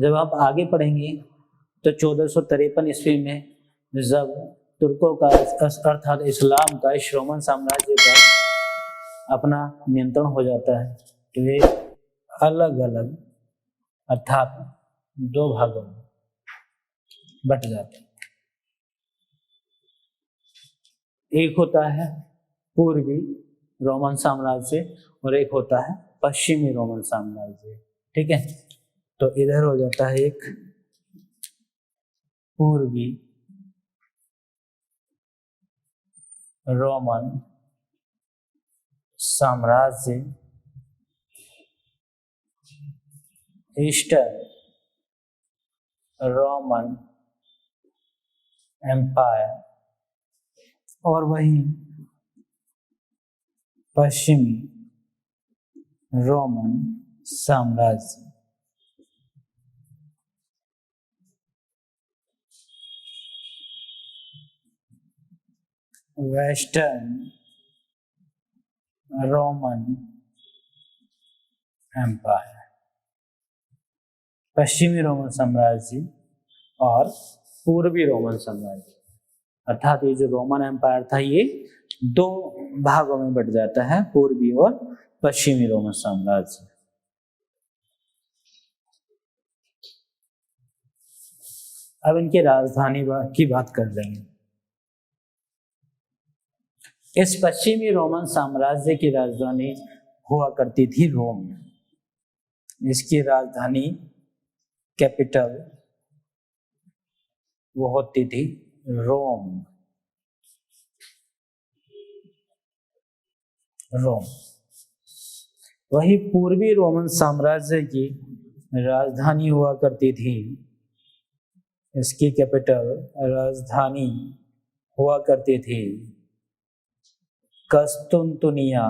जब आप आगे पढ़ेंगे तो 1453 ईस्वी में जब तुर्कों का अर्थात इस्लाम का रोमन साम्राज्य पर अपना नियंत्रण हो जाता है तो ये अलग अलग अर्थात दो भागों में बट जाते हैं। एक होता है पूर्वी रोमन साम्राज्य और एक होता है पश्चिमी रोमन साम्राज्य। ठीक है, तो इधर हो जाता है एक पूर्वी रोमन साम्राज्य, ईस्टर्न रोमन एम्पायर, और वही पश्चिमी रोमन साम्राज्य। वेस्टर्न रोमन एम्पायर, पश्चिमी रोमन साम्राज्य और पूर्वी रोमन साम्राज्य। अर्थात ये जो रोमन एम्पायर था ये दो भागों में बट जाता है, पूर्वी और पश्चिमी रोमन साम्राज्य। अब इनकी राजधानी की बात कर लेंगे। इस पश्चिमी रोमन साम्राज्य की राजधानी हुआ करती थी रोम। इसकी राजधानी कैपिटल वो होती थी रोम। वही पूर्वी रोमन साम्राज्य की राजधानी हुआ करती थी, इसकी कैपिटल राजधानी हुआ करती थी कस्तुंतुनिया।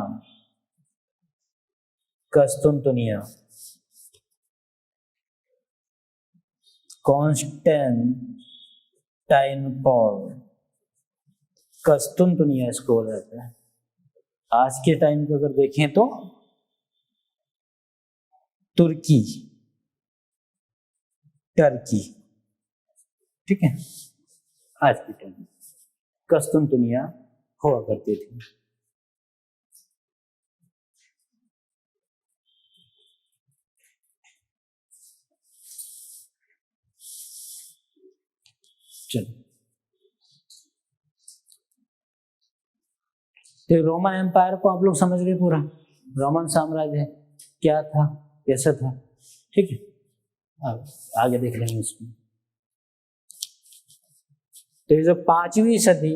कॉन्स्टेंटाइनोपल, कस्तुंतुनिया इसको बोला जाता है। आज के टाइम को अगर देखें तो टर्की। ठीक है, आज के टाइम कस्तुंतुनिया हुआ करती थी। तो रोमन एम्पायर को आप लोग समझ गए पूरा, रोमन साम्राज्य क्या था कैसा था। ठीक है, अब आगे देख लेंगे इसमें। तो ये जो 5वीं सदी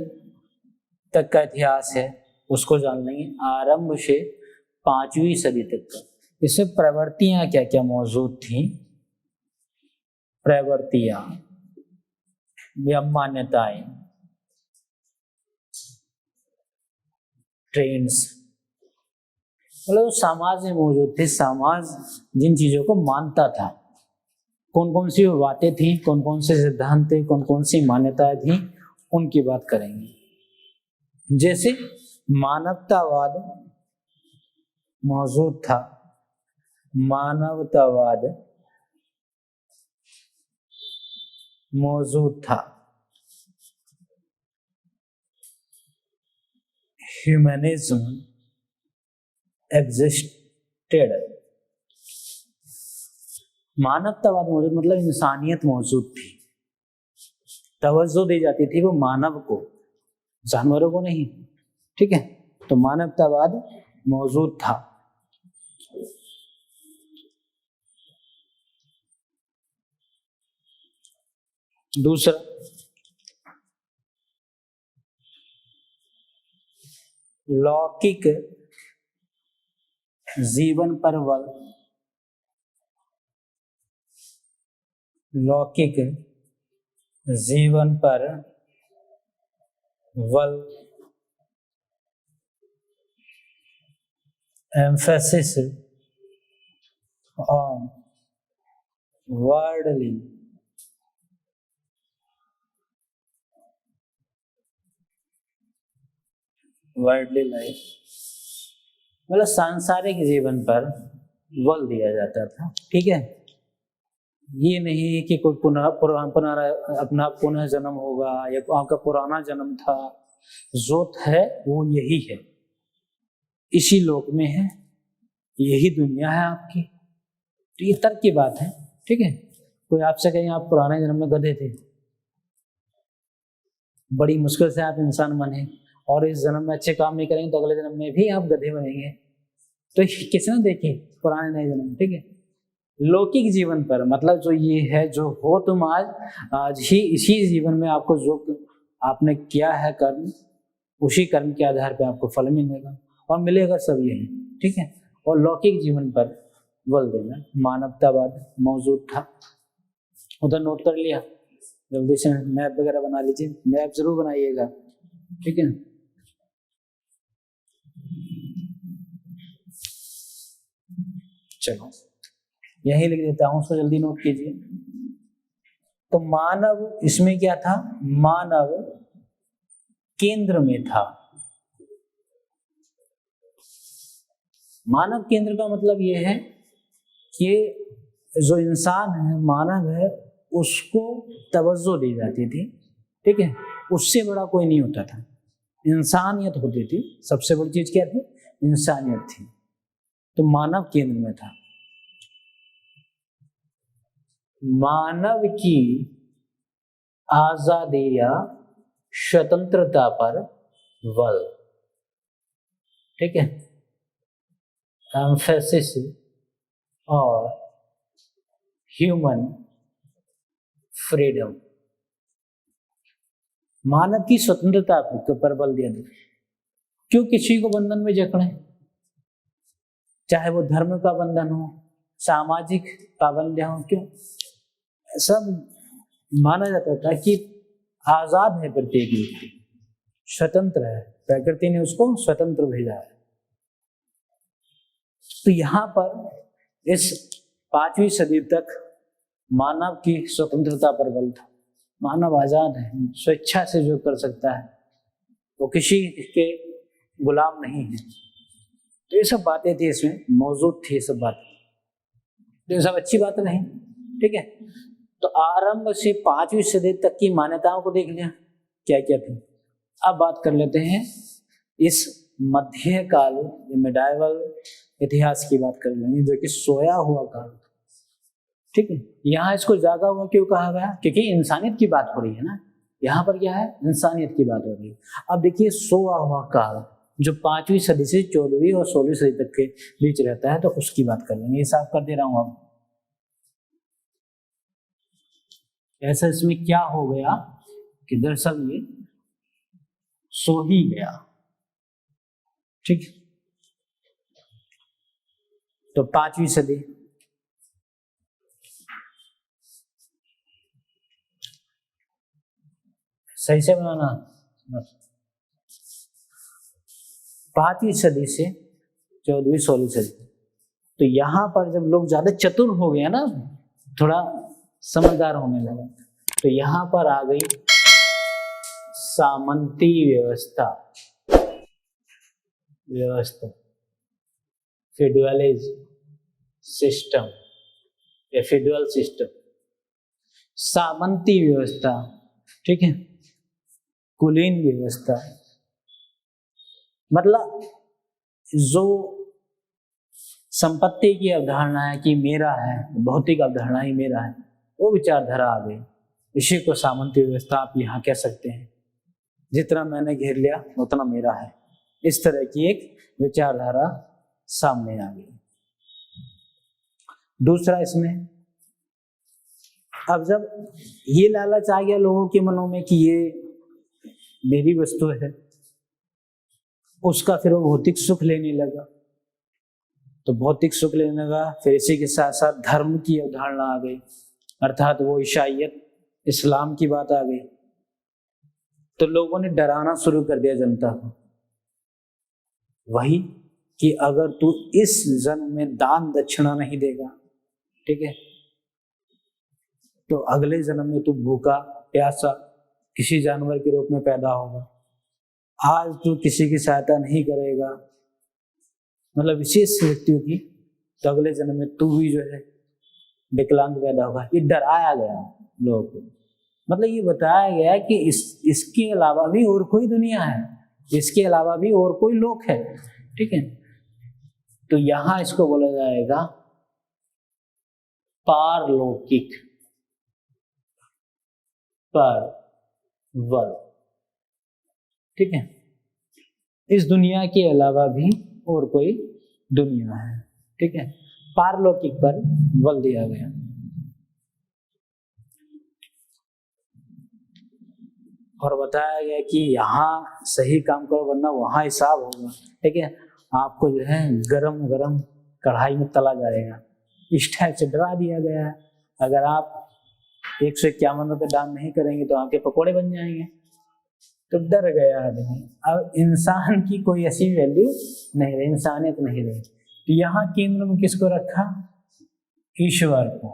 तक का इतिहास है उसको जान लेंगे, आरंभ से 5वीं सदी तक का। इससे प्रवृत्तियां क्या क्या मौजूद थी, प्रवृत्तियां या मान्यताएं, ट्रेंड्स, मतलब समाज में मौजूद थे। समाज जिन चीजों को मानता था, कौन कौन सी बातें थी, कौन कौन से सिद्धांत थे, कौन कौन सी मान्यताएं थी, उनकी बात करेंगे। जैसे मानवतावाद मौजूद था, मानवतावाद मौजूद था। ह्यूमनिज्म एग्जिस्टेड, मानवतावाद मौजूद मतलब इंसानियत मौजूद थी, तवज्जो दी जाती थी वो मानव को, जानवरों को नहीं। ठीक है, तो मानवतावाद मौजूद था। दूसरा लौकिक जीवन पर बल, लौकिक जीवन पर बल, एम्फेसिस ऑन वर्ल्डली लाइफ, मतलब सांसारिक जीवन पर बल दिया जाता था। ठीक है, ये नहीं कि कोई पुनः अपना पुनः जन्म होगा या आपका पुराना जन्म था। जो है वो यही है, इसी लोक में है, यही दुनिया है आपकी। तो ये तर्क की बात है, ठीक है। कोई आपसे कहें आप पुराने जन्म में गधे थे, बड़ी मुश्किल से आप इंसान बने और इस जन्म में अच्छे काम नहीं करेंगे तो अगले जन्म में भी आप गधे बनेंगे। तो किसने देखे पुराने नए जन्म, ठीक है। लौकिक जीवन पर मतलब जो ये है, जो हो तुम आज ही इसी जीवन में आपको जो आपने किया है कर्म, उसी कर्म के आधार पे आपको फल मिलेगा और मिलेगा सब यही, ठीक है। और लौकिक जीवन पर बल देना, मानवतावाद मौजूद था, उधर नोट कर लिया। जल्दी से मैप वगैरह बना लीजिए, मैप जरूर बनाइएगा, ठीक है। चलो यही लिख देता हूं, उसको जल्दी नोट कीजिए। तो मानव इसमें क्या था, मानव केंद्र में था। मानव केंद्र का मतलब यह है कि जो इंसान है, मानव है, उसको तवज्जो दी जाती थी, ठीक है। उससे बड़ा कोई नहीं होता था, इंसानियत होती थी। सबसे बड़ी चीज क्या थी, इंसानियत थी। तो मानव केंद्र में था। मानव की आजादी या स्वतंत्रता पर बल, ठीक है, एम्फेसिस और ह्यूमन फ्रीडम। मानव की स्वतंत्रता पर बल दिया था। क्यों किसी को बंधन में जकड़े, चाहे वो धर्म का बंधन हो, सामाजिक पाबंदियां हो, क्यों? सब माना जाता था कि आजाद है प्रत्येक व्यक्ति, स्वतंत्र है, प्रकृति ने उसको स्वतंत्र भेजा है। तो यहाँ पर इस 5वीं सदी तक मानव की स्वतंत्रता पर बल था। मानव आजाद है, स्वेच्छा से जो कर सकता है, वो किसी के गुलाम नहीं है। तो ये सब बातें थी, इसमें मौजूद थी सब बातें, तो ये सब अच्छी बात नहीं, ठीक है। तो आरंभ से 5वीं सदी तक की मान्यताओं को देख लिया क्या क्या थी। अब बात कर लेते हैं इस मध्यकाल मिडाइवल इतिहास की बात कर लेंगे, जो कि सोया हुआ काल, ठीक है। यहाँ इसको जागा हुआ क्यों कहा गया, क्योंकि इंसानियत की बात हो रही है ना। यहाँ पर क्या है, इंसानियत की बात हो रही है। अब देखिए सोया हुआ काल जो 5वीं सदी से 14वीं और 16वीं सदी तक के बीच रहता है, तो उसकी बात कर लेंगे। ये साफ कर दे रहा हूं। अब ऐसा इसमें क्या हो गया कि दरअसल ये सो ही गया, ठीक। तो 5वीं सदी सही से बनाना, 5वीं सदी से 14वीं 16वीं सदी। तो यहाँ पर जब लोग ज्यादा चतुर हो गए ना, थोड़ा समझदार होने लगा, तो यहाँ पर आ गई सामंती व्यवस्था, फेडरलिज्म सिस्टम या फेडरल सिस्टम, सामंती व्यवस्था, ठीक है, कुलीन व्यवस्था। मतलब जो संपत्ति की अवधारणा है कि मेरा है, भौतिक अवधारणा ही मेरा है, वो विचारधारा आ गई। इसी को सामंती व्यवस्था आप यहाँ कह सकते हैं। जितना मैंने घेर लिया उतना मेरा है, इस तरह की एक विचारधारा सामने आ गई। दूसरा इसमें, अब जब ये लालच आ गया लोगों के मनों में कि ये मेरी वस्तु है, उसका फिर वो भौतिक सुख लेने लगा। तो भौतिक सुख लेने लगा, फिर इसी के साथ साथ धर्म की अवधारणा आ गई, अर्थात वो ईसाईयत इस्लाम की बात आ गई। तो लोगों ने डराना शुरू कर दिया जनता को, वही कि अगर तू इस जन्म में दान दक्षिणा नहीं देगा, ठीक है, तो अगले जन्म में तू भूखा प्यासा किसी जानवर के रूप में पैदा होगा। आज तू किसी की सहायता नहीं करेगा, मतलब विशेष व्यक्तियों की, तो अगले जन्म में तू भी जो है विकलांग पैदा होगा, ये डराया गया लोगों को। मतलब ये बताया गया कि इसके अलावा भी और कोई दुनिया है, इसके अलावा भी और कोई लोक है, ठीक है। तो यहां इसको बोला जाएगा पारलौकिक, परवर, ठीक है। इस दुनिया के अलावा भी और कोई दुनिया है, ठीक है। पारलौकिक पर बल दिया गया। और बताया गया कि यहाँ सही काम करो वरना वहां हिसाब होगा, ठीक है। आपको जो है गरम गरम कढ़ाई में तला जाएगा, इस टाइप से डरा दिया गया है। अगर आप 151 रुपये दान नहीं करेंगे तो आपके पकोड़े बन जाएंगे। तो डर गया आदमी। अब इंसान की कोई ऐसी वैल्यू नहीं रही, इंसानियत नहीं रही। तो यहाँ केंद्र में किसको रखा? ईश्वर को,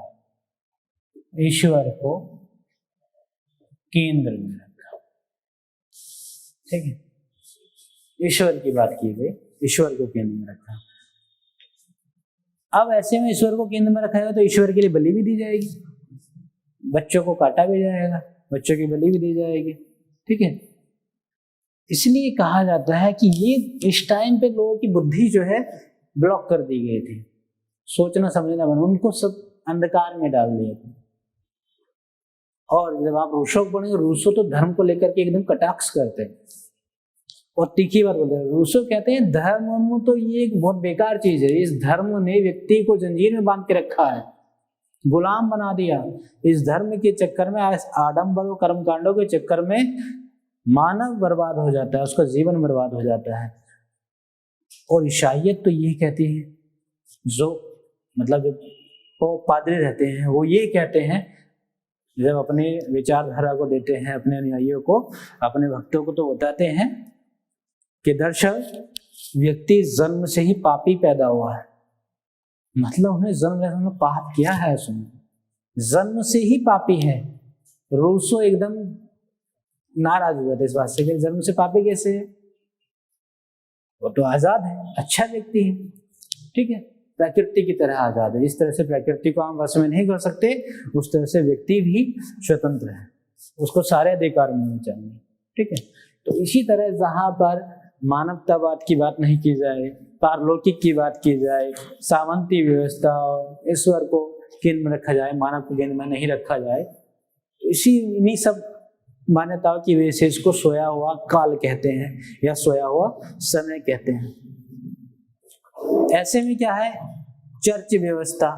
ईश्वर को केंद्र में रखा, ठीक है। ईश्वर की बात की गई, ईश्वर को केंद्र में रखा। अब ऐसे में ईश्वर को केंद्र में रखा जाएगा तो ईश्वर के लिए बलि भी दी जाएगी, बच्चों को काटा भी जाएगा, बच्चों की बलि भी दी जाएगी, ठीक है। इसलिए कहा जाता है कि ये इस टाइम पे लोगों की बुद्धि जो है ब्लॉक कर दी गई थी, सोचना समझना बना, उनको सब अंधकार में डाल दिया था। और जब आप रूसो को पढ़ेंगे, रूसो तो धर्म को लेकर के एकदम कटाक्ष करते हैं और तीखी बात बोलते हैं। रूसो कहते हैं धर्म तो ये एक बहुत बेकार चीज है, इस धर्म ने व्यक्ति को जंजीर में बांध के रखा है, गुलाम बना दिया। इस धर्म के चक्कर में, आडंबर और कर्मकांडों के चक्कर में मानव बर्बाद हो जाता है, उसका जीवन बर्बाद हो जाता है। और ईसाइयत तो ये कहती है, जो मतलब वो पादरी रहते हैं वो ये कहते हैं, जब अपने विचारधारा को देते हैं अपने अनुयायियों को, अपने भक्तों को, तो बताते हैं कि दर्शक व्यक्ति जन्म से ही पापी पैदा हुआ है। मतलब उन्हें जन्म में पाप किया है, उसने जन्म से ही पापी है। रूसो एकदम नाराज हुआ था इस बात से कि जन्म से पापी कैसे है, वो तो आजाद है, अच्छा व्यक्ति है, ठीक है, प्रकृति की तरह आजाद है। इस तरह से प्रकृति को हम वश में नहीं कर सकते, उस तरह से व्यक्ति भी स्वतंत्र है, उसको सारे अधिकार मिलने चाहिए, ठीक है। तो इसी तरह जहां पर मानवतावाद की बात नहीं की जाए, पारलौकिक की बात की जाए, सामंती व्यवस्था और ईश्वर को केंद्र में रखा जाए, मानव को केंद्र में नहीं रखा जाए, तो इन्हीं सब मान्यताओं की वजह से इसको सोया हुआ काल कहते हैं या सोया हुआ समय कहते हैं। ऐसे में क्या है, चर्च व्यवस्था